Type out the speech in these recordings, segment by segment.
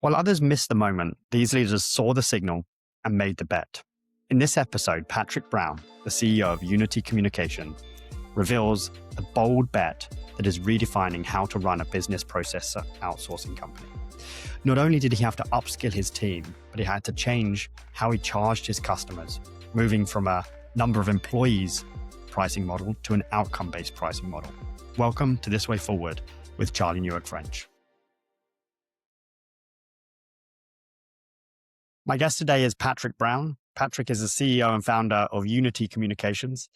While others missed the moment, these leaders saw the signal and made the bet. In this episode, Patrick Brown, the CEO of Unity Communication, reveals a bold bet that is redefining how to run a business process outsourcing company. Not only did he have to upskill his team, but he had to change how he charged his customers, moving from a number of employees pricing model to an outcome-based pricing model. Welcome to This Way Forward with Charlie Newark-French. My guest today is Patrick Brown. Patrick is the CEO and founder of Unity Communications.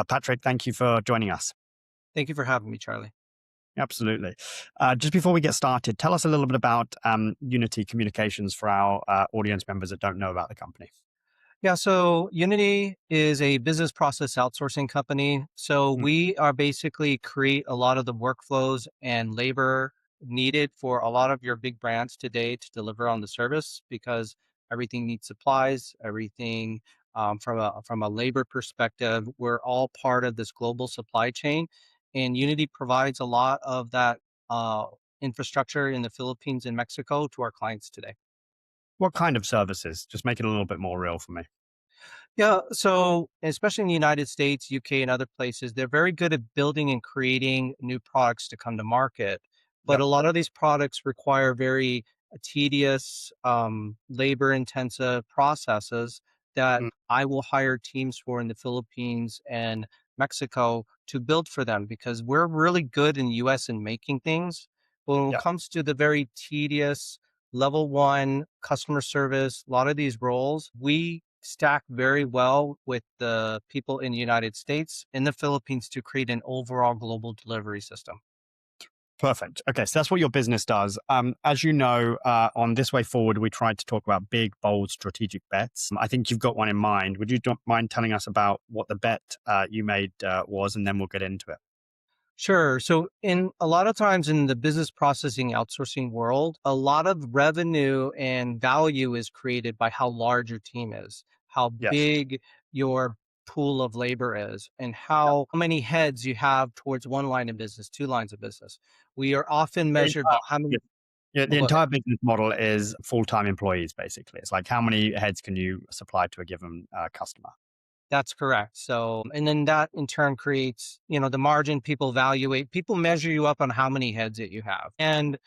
Patrick, thank you for joining us. Thank you for having me, Charlie. Absolutely. Just before we get started, tell us a little bit about Unity Communications for our audience members that don't know about the company. Yeah, so Unity is a business process outsourcing company. So we are basically create a lot of the workflows and labor needed for a lot of your big brands today to deliver on the service, because everything needs supplies, everything from a labor perspective. We're all part of this global supply chain, and Unity provides a lot of that infrastructure in the Philippines and Mexico to our clients today. What kind of services? Just make it a little bit more real for me. Yeah, so especially in the United States, UK, and other places, they're very good at building and creating new products to come to market. But Yep. a lot of these products require very tedious, labor-intensive processes that Mm, I will hire teams for in the Philippines and Mexico to build for them, because we're really good in the US in making things. But when it yep. comes to the very tedious level one customer service, a lot of these roles, we stack very well with the people in the United States and the Philippines to create an overall global delivery system. Perfect. Okay, so that's what your business does. As you know, on This Way Forward, we tried to talk about big, bold, strategic bets. I think you've got one in mind. Would you mind telling us about what the bet you made was, and then we'll get into it? Sure. So in a lot of times in the business processing outsourcing world, a lot of revenue and value is created by how large your team is, how Yes. big your pool of labor is, and Yep. how many heads you have towards one line of business, two lines of business. We are often The measured by entire, how yeah, many. yeah, Well, the go ahead. entire business model is full-time employees, basically. It's like how many heads can you supply to a given customer? That's correct. So, and then that in turn creates, the margin. People evaluate, people measure you up on how many heads that you have. And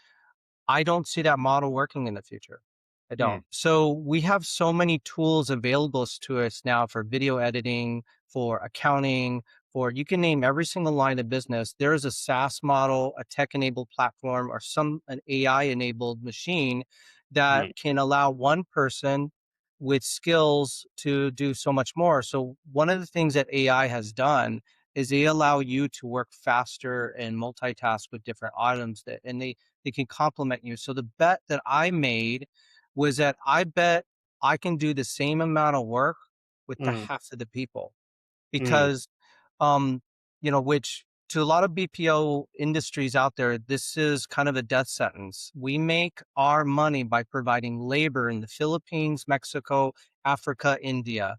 I don't see that model working in the future. I Mm, don't. So we have so many tools available to us now for video editing, for accounting, for you can name every single line of business. There is a SaaS model, a tech enabled platform, or an AI enabled machine that mm, can allow one person with skills to do so much more. So one of the things that AI has done is they allow you to work faster and multitask with different items and they can complement you. So the bet that I made was that I bet I can do the same amount of work with the mm, half of the people, mm, because, which to a lot of BPO industries out there, this is kind of a death sentence. We make our money by providing labor in the Philippines, Mexico, Africa, India.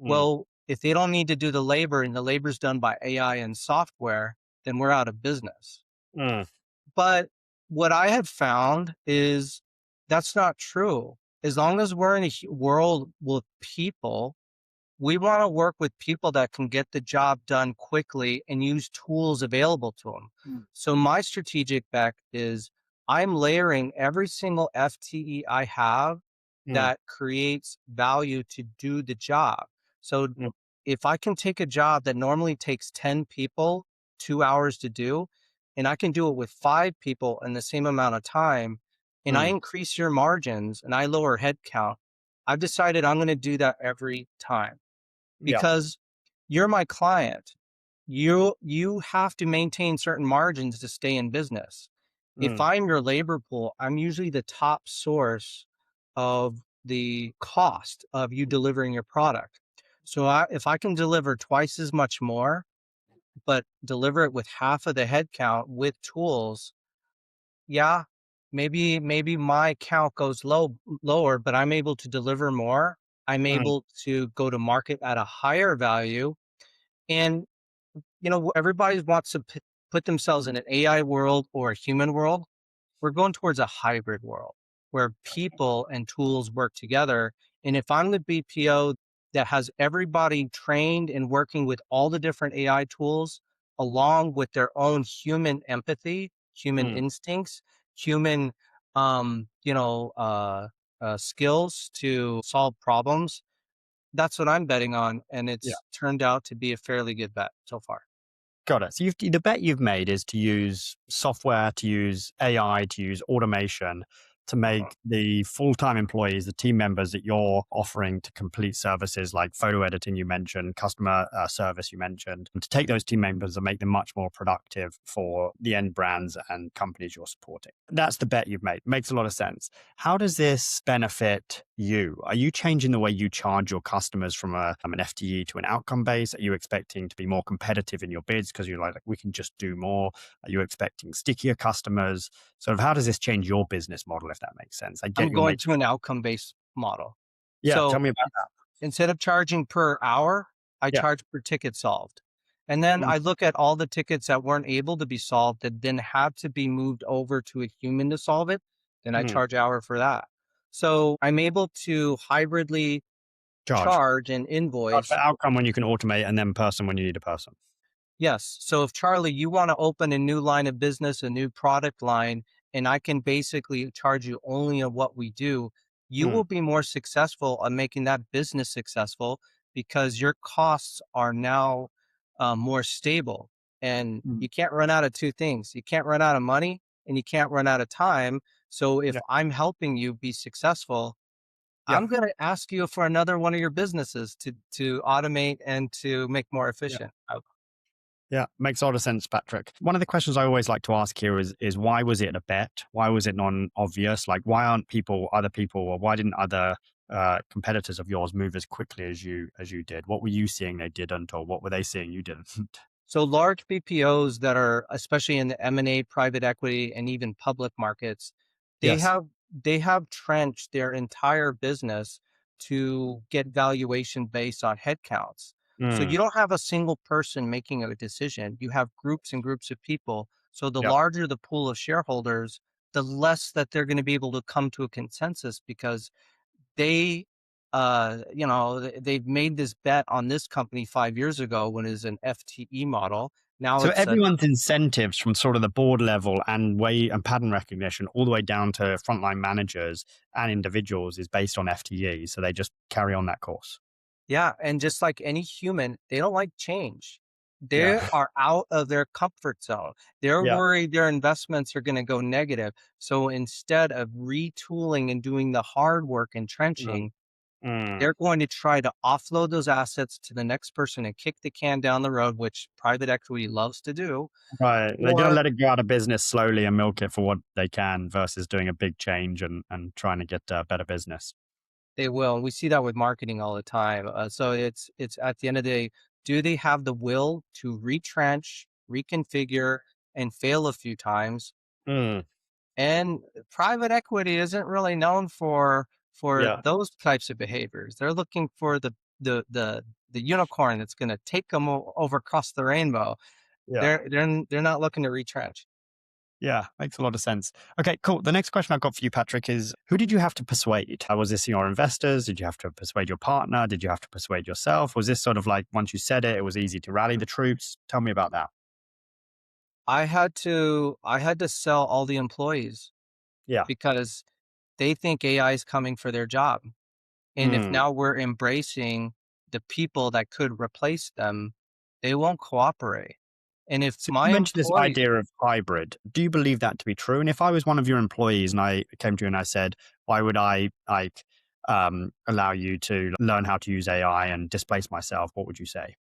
mm, Well, if they don't need to do the labor and the labor's done by AI and software, then we're out of business. mm, But what I have found is that's not true. As long as we're in a world with people, we want to work with people that can get the job done quickly and use tools available to them. So my strategic bet is I'm layering every single FTE I have mm, that creates value to do the job. So mm, if I can take a job that normally takes 10 people 2 hours to do, and I can do it with 5 people in the same amount of time, and I mm. increase your margins and I lower headcount, I've decided I'm going to do that every time, Yeah. because you're my client. You have to maintain certain margins to stay in business. If Mm, I'm your labor pool, I'm usually the top source of the cost of you delivering your product. So if I can deliver twice as much more, but deliver it with half of the headcount with tools, yeah, maybe my count goes lower, but I'm able to deliver more. I'm mm. able to go to market at a higher value. And everybody wants to put themselves in an AI world or a human world. We're going towards a hybrid world. where people and tools work together. And if I'm the BPO that has everybody trained and working with all the different AI tools, along with their own human empathy, human Mm, instincts, human, skills to solve problems, that's what I'm betting on. And yeah. it's turned out to be a fairly good bet so far. Got it. So the bet you've made is to use software, to use AI, to use automation to make the full-time employees, the team members that you're offering to complete services like photo editing, you mentioned, customer service, you mentioned, and to take those team members and make them much more productive for the end brands and companies you're supporting. That's the bet you've made. Makes a lot of sense. How does this benefit you? Are you changing the way you charge your customers from an FTE to an outcome base? Are you expecting to be more competitive in your bids because you're like, we can just do more? Are you expecting stickier customers? Sort of how does this change your business model, if that makes sense? I get I'm you're going making, to an outcome based model. yeah, tell So me about that. instead of charging per hour, I Yeah. charge per ticket solved. And then Mm, I look at all the tickets that weren't able to be solved that then had to be moved over to a human to solve it. Then I mm. charge hour for that. So I'm able to hybridly Charge. charge and Charge for invoice. outcome when you can automate and then person when you need a person. Yes. So if Charlie, you want to open a new line of business, a new product line, and I can basically charge you only on what we do, you Mm, will be more successful on making that business successful because your costs are now more stable. And mm. you can't run out of two things. You can't run out of money and you can't run out of time. So if Yeah. I'm helping you be successful, Yeah. I'm going to ask you for another one of your businesses to automate and to make more Yeah. efficient. Yeah, makes a lot of sense, Patrick. One of the questions I always like to ask here is why was it a bet? Why was it non-obvious? Like, why aren't other people, or why didn't other competitors of yours move as quickly as you did? What were you seeing they didn't, or what were they seeing you didn't? So large BPOs that are especially in the M&A, private equity, and even public markets, they Yes. have they have trenched their entire business to get valuation based on headcounts. So Mm, you don't have a single person making a decision. You have groups and groups of people. So the yeah. larger the pool of shareholders, the less that they're going to be able to come to a consensus because they they've made this bet on this company 5 years ago when it was an FTE model. Now So it's a everyone's incentives from sort of the board level and way and pattern recognition all the way down to frontline managers and individuals is based on FTE. So they just carry on that course. yeah, and just like any human, they don't like change. They Yeah. are out of their comfort zone. They're Yeah. worried their investments are going to go negative. So instead of retooling and doing the hard work and Mm, trenching, mm. they're going to try to offload those assets to the next person and kick the can down the road, which private equity loves to do. Right. They're going to Or let it go out of business slowly and milk it for what they can versus doing a big change and trying to get better business. they will. And we see that with marketing all the time. So it's at the end of the day, do they have the will to retrench, reconfigure, and fail a few times? Mm, And private equity isn't really known for yeah. those types of behaviors. They're looking for the unicorn that's going to take them over across the rainbow. Yeah. They're not looking to retrench. Yeah. Makes a lot of sense. Okay, cool. The next question I've got for you, Patrick, is who did you have to persuade? Was this your investors? Did you have to persuade your partner? Did you have to persuade yourself? Was this sort of like once you said it, it was easy to rally the troops? Tell me about that. I had to sell all the employees Yeah. because they think AI is coming for their job. And if Mm. now we're embracing the people that could replace them, they won't cooperate. And if So my you mentioned this employees, idea of hybrid. Do you believe that to be true? And if I was one of your employees and I came to you and I said, why would I like allow you to learn how to use AI and displace myself? What would you say?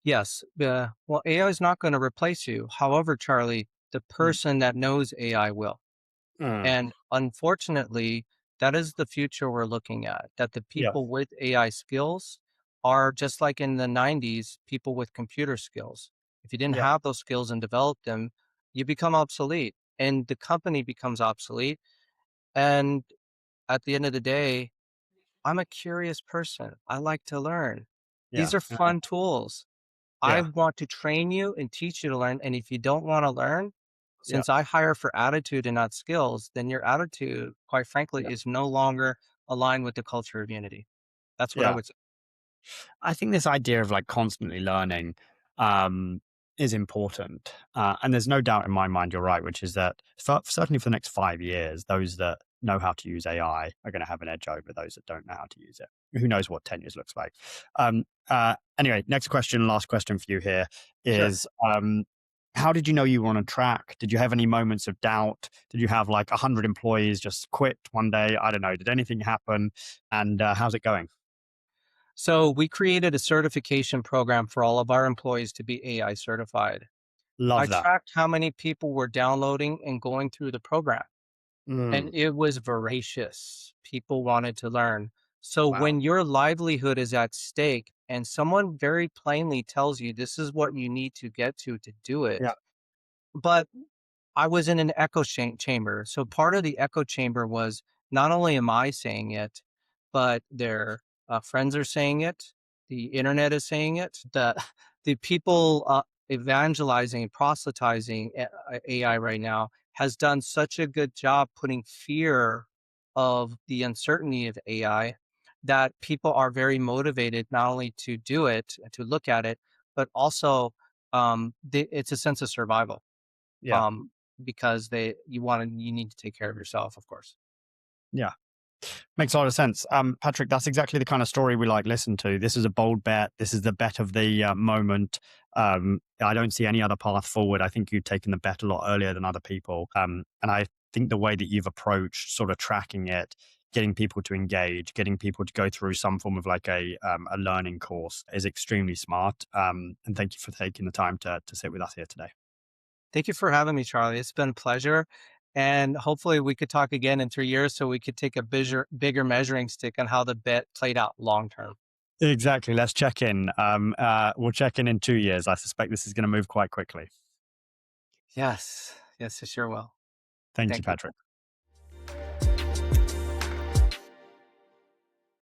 yes, well, AI is not going to replace you. However, Charlie, the Mm. person that knows AI will. Mm. And unfortunately, that is the future we're looking at, that the Yeah. people with AI skills are just like in the 90s, people with computer skills. If you didn't Yeah. have those skills and develop them, you become obsolete and the company becomes obsolete. And at the end of the day, I'm a curious person. I like to learn. These Yeah. are fun tools. I Yeah. want to train you and teach you to learn. And if you don't want to learn, Yeah. Since I hire for attitude and not skills, then your attitude, quite frankly, Yeah. is no longer aligned with the culture of Unity. That's what I Yeah. would say. I think this idea of like constantly learning um, is important. And there's no doubt in my mind, you're right, which is that certainly for the next 5 years, those that know how to use AI are going to have an edge over those that don't know how to use it. Who knows what 10 years looks like? Anyway, next question, last question for you here Sure. is how did you know you were on a track? Did you have any moments of doubt? Did you have like 100 employees just quit one day? I don't know. Did anything happen? And how's it going? So we created a certification program for all of our employees to be AI certified. I Love that. tracked how many people were downloading and going through the program, and Mm. it was voracious. People wanted to learn. So Wow. when your livelihood is at stake and someone very plainly tells you this is what you need to get to do Yeah. it, but I was in an echo chamber. So part of the echo chamber was not only am I saying it, but their friends are saying it. The internet is saying it. The people evangelizing, proselytizing AI right now has done such a good job putting fear of the uncertainty of AI that people are very motivated not only to do it, to look at it, but also it's a sense of survival Yeah. um, because you need to take care of yourself, of course. Yeah. Makes a lot of sense. Patrick, that's exactly the kind of story we like listen to. This is a bold bet. This is the bet of the moment. I don't see any other path forward. I think you've taken the bet a lot earlier than other people. And I think the way that you've approached sort of tracking it, getting people to engage, getting people to go through some form of like a learning course is extremely smart. And thank you for taking the time to sit with us here today. Thank you for having me, Charlie. It's been a pleasure. And hopefully we could talk again in 3 years so we could take a bigger measuring stick on how the bet played out long term. Exactly. Let's check in. We'll check in 2 years. I suspect this is going to move quite quickly. Yes. Yes, it sure will. Thank you, Thank you. Patrick.